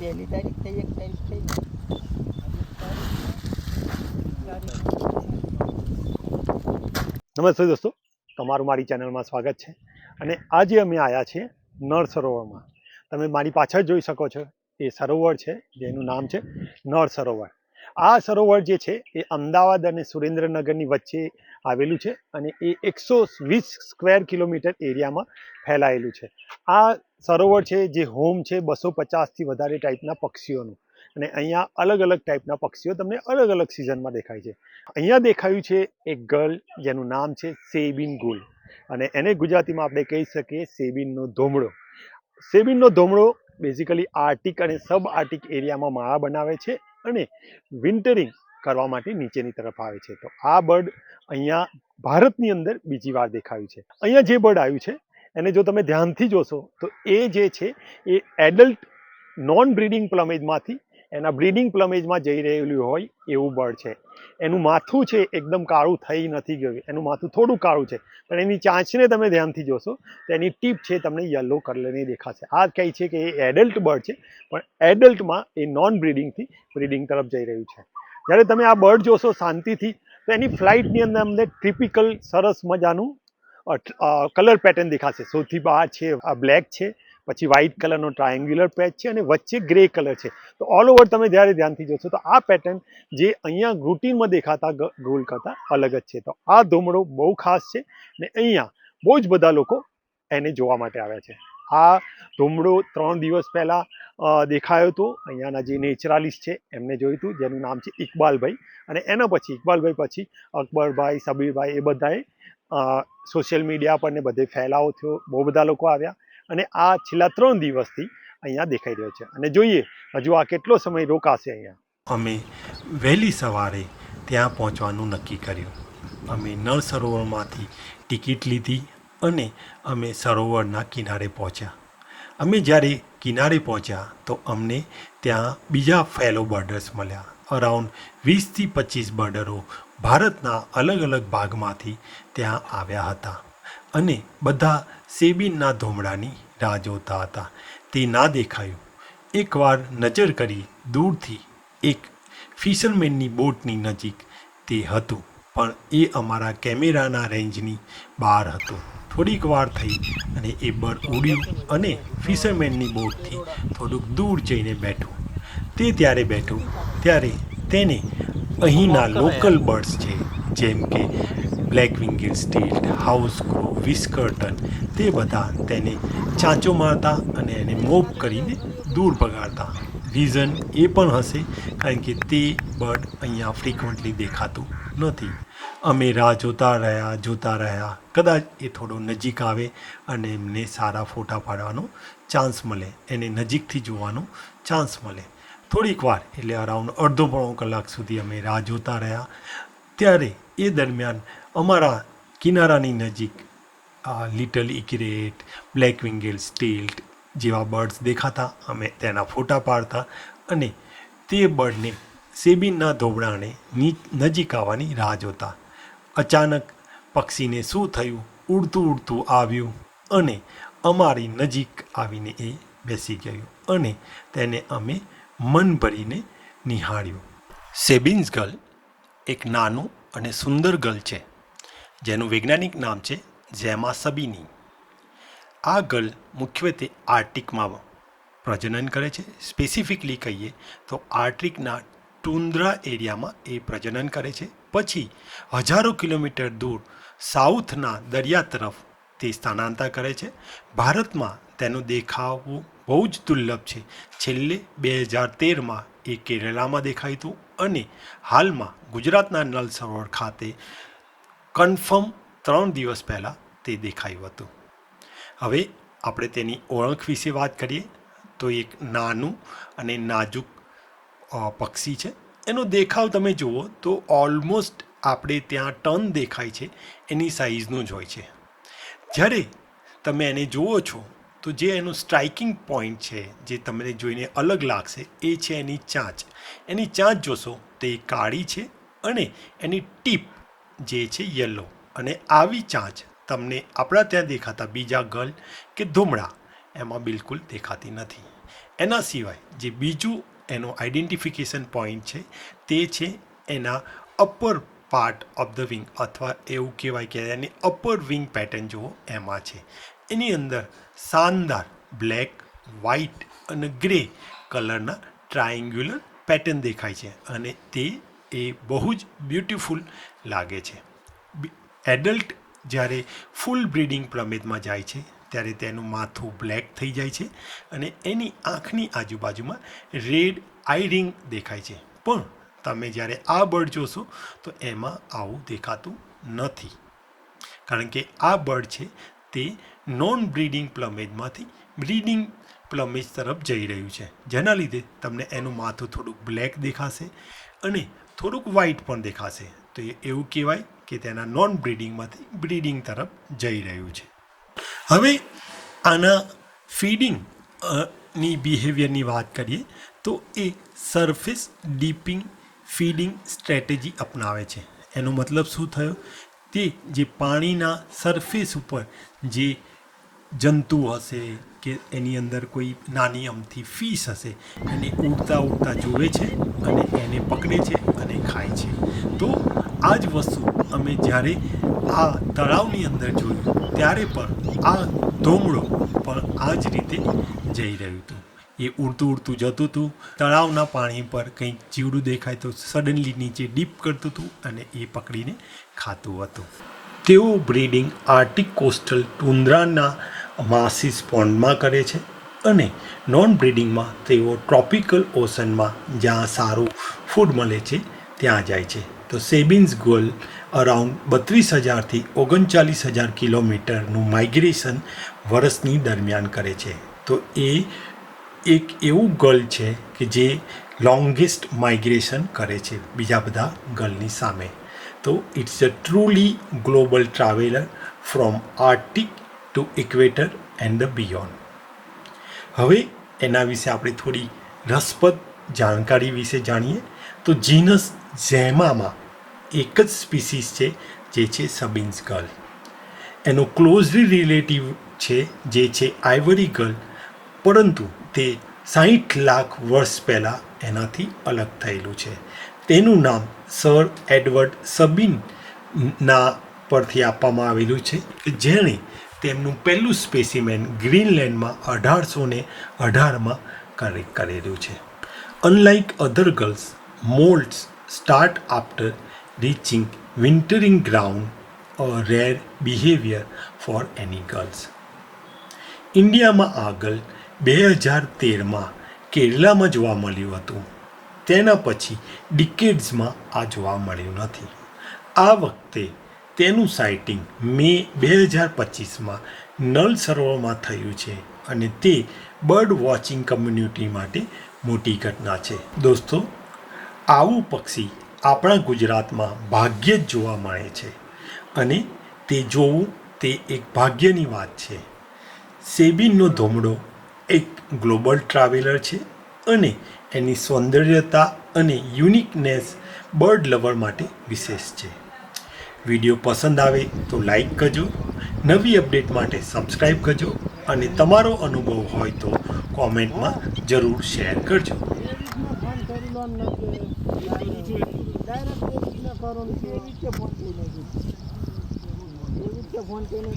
પહેલી તારીખ થઈ 1 તારીખ થઈ ને નમસ્તે દોસ્તો, તમારું મારી ચેનલમાં સ્વાગત છે. અને આજે અમે આવ્યા છીએ નળ સરોવરમાં. તમે મારી પાછળ જોઈ શકો છો એ સરોવર છે જેનું નામ છે નળ સરોવર. આ સરોવર જે છે એ અમદાવાદ અને સુરેન્દ્રનગરની વચ્ચે આવેલું છે અને એ 120 સ્ક્વેર કિલોમીટર એરિયામાં ફેલાયેલું છે. આ સરોવર છે જે હોમ છે 250થી વધારે ટાઈપના પક્ષીઓનું. અને અહીંયા અલગ અલગ ટાઈપના પક્ષીઓ તમને અલગ અલગ સિઝનમાં દેખાય છે. અહીંયા દેખાયું છે એક ગર્લ જેનું નામ છે સેબિન ગુલ, અને એને ગુજરાતીમાં આપણે કહી શકીએ સેબિનનો ધોમડો. સેબિનનો ધોમડો બેઝિકલી આર્ટિક અને સબ આર્ટિક એરિયામાં માળા બનાવે છે અને વિન્ટરિંગ કરવા માટે નીચેની તરફ આવે છે. તો આ બર્ડ અહીંયા ભારતની અંદર બીજી વાર દેખાયું છે. અહીંયા જે બર્ડ આવ્યું છે એને જો તમે ધ્યાનથી જોશો તો એ જે છે એ એડલ્ટ નોન બ્રીડિંગ પ્લમેજમાંથી એના બ્રીડિંગ પ્લમેજમાં જઈ રહેલું હોય એવું બર્ડ છે. એનું માથું છે એકદમ કાળું થઈ નથી ગયું, એનું માથું થોડું કાળું છે, પણ એની ચાંચને તમે ધ્યાનથી જોશો તો એની ટીપ છે તમને યલો કલરની દેખાશે. આ કહે છે કે એ એડલ્ટ બર્ડ છે, પણ એડલ્ટમાં એ નોન બ્રીડિંગથી બ્રીડિંગ તરફ જઈ રહ્યું છે. જ્યારે તમે આ બર્ડ જોશો શાંતિથી તો એની ફ્લાઇટની અંદર અમને ટિપિકલ સરસ મજાનું કલર પેટર્ન દેખાશે. સૌથી બહાર છે બ્લેક છે, પછી વ્હાઇટ કલરનો ટ્રાયેંગ્યુલર પેચ છે અને વચ્ચે ગ્રે કલર છે. તો ઓલ ઓવર તમે જ્યારે ધ્યાનથી જોશો તો આ પેટર્ન જે અહીંયા રૂટીનમાં દેખાતા ગોલ કરતાં અલગ જ છે. તો આ ધોમડો બહુ ખાસ છે ને અહીંયા બહુ જ બધા લોકો એને જોવા માટે આવ્યા છે. આ ધોમડો 3 દિવસ પહેલાં દેખાયો હતો. અહીંયાના જે નેચરાલિસ્ટ છે એમને જોયું હતું જેનું નામ છે ઇકબાલભાઈ, અને એના પછી ઇકબાલભાઈ પછી અકબરભાઈ, સબીરભાઈ એ બધાએ સોશિયલ મીડિયા પર ને બધે ફેલાવો થયો, બહુ બધા લોકો આવ્યા અને આ છેલ્લા 3 દિવસથી અહીંયા દેખાઈ રહ્યો છે. અને જોઈએ હજુ આ કેટલો સમય રોકાશે અહીંયા. અમે વહેલી સવારે ત્યાં પહોંચવાનું નક્કી કર્યું. અમે નળ સરોવરમાંથી ટિકિટ લીધી અને અમે સરોવરના કિનારે પહોંચ્યા. અમે જ્યારે કિનારે પહોંચ્યા તો અમને ત્યાં બીજા ફેલો બર્ડર્સ મળ્યા. અરાઉન્ડ 20થી 25 બર્ડરો ભારતના અલગ અલગ ભાગમાંથી ત્યાં આવ્યા હતા અને બધા સેબિનના ધોમડાની રાહ જોતા હતા. તે ના દેખાયું. એકવાર નજર કરી દૂરથી એક ફિશરમેનની બોટની નજીક તે હતું, પણ એ અમારા કેમેરાના રેન્જની બહાર હતું. થોડીક વાર થઈ અને એ બર્ડ ઉડ્યું અને ફિશરમેનની બોટથી થોડુંક દૂર જઈને બેઠું. તે ત્યારે બેઠું ત્યારે તેને અહીંના લોકલ બર્ડ્સ છે જેમ કે બ્લેક વિંગેડ સ્ટીલ્ટ, હાઉસ ક્રો, વિસ્કર્ટન, તે બધા તેને ચાંચો મારતા અને એને મોપ કરીને દૂર ભગાડતા. રીઝન એ પણ હશે કારણ કે તે બર્ડ અહીંયા ફ્રિકવન્ટલી દેખાતું નથી. અમે રાહ જોતા રહ્યા, કદાચ એ થોડો નજીક આવે અને એમને સારા ફોટા પાડવાનો ચાન્સ મળે, એને નજીકથી જોવાનો ચાન્સ મળે. થોડીક વાર એટલે અરાઉન્ડ અડધો પોણો કલાક સુધી અમે રાહ જોતા રહ્યા. ત્યારે એ દરમિયાન અમારા કિનારાની નજીક લિટલ ઇગ્રેટ, બ્લેક વિંગેડ સ્ટીલ્ટ જેવા બર્ડ્સ દેખાતા. અમે તેના ફોટા પાડતા અને તે બર્ડને સેબિનના ધોબડાને નજીક આવવાની રાહ જોતા. અચાનક પક્ષીને શું થયું, ઉડતું આવ્યું અને અમારી નજીક આવીને એ બેસી ગયું અને તેને અમે મન ભરીને નિહાળ્યું. સેબિન્સ ગર્લ એક નાનું અને સુંદર ગર્લ છે જેનું વૈજ્ઞાનિક નામ છે ઝેમા સબીની. આ ગર્લ મુખ્યત્વે આર્ટિકમાં પ્રજનન કરે છે. સ્પેસિફિકલી કહીએ તો આર્ટિકના ટુન્દ્રા એરિયામાં એ પ્રજનન કરે છે. પછી હજારો કિલોમીટર દૂર સાઉથના દરિયા તરફ તે સ્થાનાંતર કરે છે. ભારતમાં તેનું દેખાવું બહુ જ દુર્લભ છે. છેલ્લે 2013માં એ કેરળમાં દેખાયું હતું અને હાલમાં ગુજરાતના નળ સરોવર ખાતે કન્ફર્મ 3 દિવસ પહેલાં તે દેખાયું હતું. હવે આપણે તેની ઓળખ વિશે વાત કરીએ તો એક નાનું અને નાજુક પક્ષી છે. એનો દેખાવ તમે જુઓ તો ઓલમોસ્ટ આપણે ત્યાં ટન દેખાય છે એની સાઇઝનું જ હોય છે. જ્યારે તમે એને જુઓ છો તો જે એનું સ્ટ્રાઇકિંગ પોઈન્ટ છે, જે તમને જોઈને અલગ લાગશે, એ છે એની ચાંચ. એની ચાંચ જોશો તો એ કાળી છે અને એની ટીપ જે છે યલો. અને આવી ચાંચ તમને આપણા ત્યાં દેખાતા બીજા ગર્લ કે ધૂમડા એમાં બિલકુલ દેખાતી નથી. એના સિવાય જે બીજું એનો આઈડેન્ટિફિકેશન પોઈન્ટ છે તે છે એના upper part of the wing, અથવા એવું કહેવાય કે એની અપર વિંગ પેટર્ન જુઓ એમાં છે. એની અંદર શાનદાર બ્લેક, વ્હાઇટ અને ગ્રે કલરના ટ્રાયેંગ્યુલર પેટર્ન દેખાય છે અને તે એ બહુ જ બ્યુટિફુલ લાગે છે. એડલ્ટ જ્યારે ફૂલ બ્રીડિંગ પ્લમેજમાં જાય છે ત્યારે તેનું માથું બ્લેક થઈ જાય છે અને એની આંખની આજુબાજુમાં રેડ આઈ રિંગ દેખાય છે. પણ તમે જ્યારે આ બર્ડ જોશો તો એમાં આવું દેખાતું નથી, કારણ કે આ બર્ડ છે તે નોન બ્રીડિંગ પ્લમેજમાંથી બ્રીડિંગ પ્લમેજ તરફ જઈ રહ્યું છે, જેના લીધે તમને એનું માથું થોડુંક બ્લેક દેખાશે અને થોડુંક વ્હાઇટ પણ દેખાશે. તો એવું કહેવાય કે તેના નોન બ્રીડિંગમાંથી બ્રીડિંગ તરફ જઈ રહ્યું છે. હવે આના ફીડિંગ ની બિહેવિયરની વાત કરીએ તો એ સરફેસ ડીપિંગ ફીડિંગ સ્ટ્રેટેજી અપનાવે છે. એનો મતલબ શું થયો? તે જે પાણીના સરફેસ ઉપર જે જંતુ હશે કે એની અંદર કોઈ નાની અમથી ફિશ હશે એને ઉડતા ઉડતા જુએ છે અને એને પકડે છે અને ખાય છે. તો આ જ વસ્તુ અમે જ્યારે આ તળાવની અંદર જોયું ત્યારે પણ આ ધોમડો પણ આ જ રીતે જઈ રહ્યું હતું. એ ઉડતું ઉડતું જતું હતું, તળાવના પાણી પર કંઈક જીવડું દેખાય તો સડનલી નીચે ડીપ કરતું હતું અને એ પકડીને ખાતું હતું. તેઓ બ્રીડિંગ આર્ટિક કોસ્ટલ ટુન્દ્રાના માસીસ પોન્ડમાં કરે છે અને નોન બ્રીડિંગમાં તેઓ ટ્રોપિકલ ઓશનમાં જ્યાં સારું ફૂડ મળે છે ત્યાં જાય છે. તો સેબિન્સ ગર્લ અરાઉન્ડ 32,000થી 39,000 કિલોમીટરનું માઇગ્રેશન વર્ષની દરમિયાન કરે છે. તો એ એક એવું ગર્લ છે કે જે લોંગેસ્ટ માઇગ્રેશન કરે છે બીજા બધા ગર્લની સામે. તો it's a truly global traveller from Arctic to equator and the beyond. હવે એના વિશે આપણે થોડી રસપ્રદ જાણકારી વિશે જાણીએ તો જીનસ ઝેમામાં એક જ સ્પીસીસ છે જે છે સબિન્સ ગર્લ. એનો ક્લોઝલી રિલેટિવ છે જે છે આઇવરી ગર્લ, પરંતુ તે 60 લાખ વર્ષ પહેલાં એનાથી અલગ થયેલું છે. તેનું નામ સર એડવર્ડ સબિનના પરથી આપવામાં આવેલું છે, જેણે તેમનું પહેલું સ્પેસિમેન ગ્રીનલેન્ડમાં 1818માં કરેલું છે. Unlike other gulls, moults start after reaching wintering ground, a rare behaviour for any gulls. ઇન્ડિયામાં આ ગર્લ 2013માં કેરલામાં જોવા મળ્યું હતું. તેના પછી ડિકેડ્સમાં આ જોવા મળ્યું નથી. આ વખતે તેનું સાઇટિંગ મે 2025માં નળ સરોવરમાં થયું છે અને તે બર્ડ વોચિંગ કમ્યુનિટી માટે મોટી ઘટના છે. દોસ્તો, આવું પક્ષી આપણા ગુજરાતમાં ભાગ્યે જ જોવા મળે છે અને તે જોવું તે એક ભાગ્યની વાત છે. સેબિનનો ધોમડો એક ગ્લોબલ ટ્રાવેલર છે અને એની સૌંદર્યતા અને યુનિકનેસ બર્ડ લવર માટે વિશેષ છે. વિડીયો પસંદ આવે તો લાઈક કરજો, નવી અપડેટ માટે સબસ્ક્રાઈબ કરજો અને તમારો અનુભવ હોય તો કોમેન્ટમાં જરૂર શેર કરજો. ફોન કરીને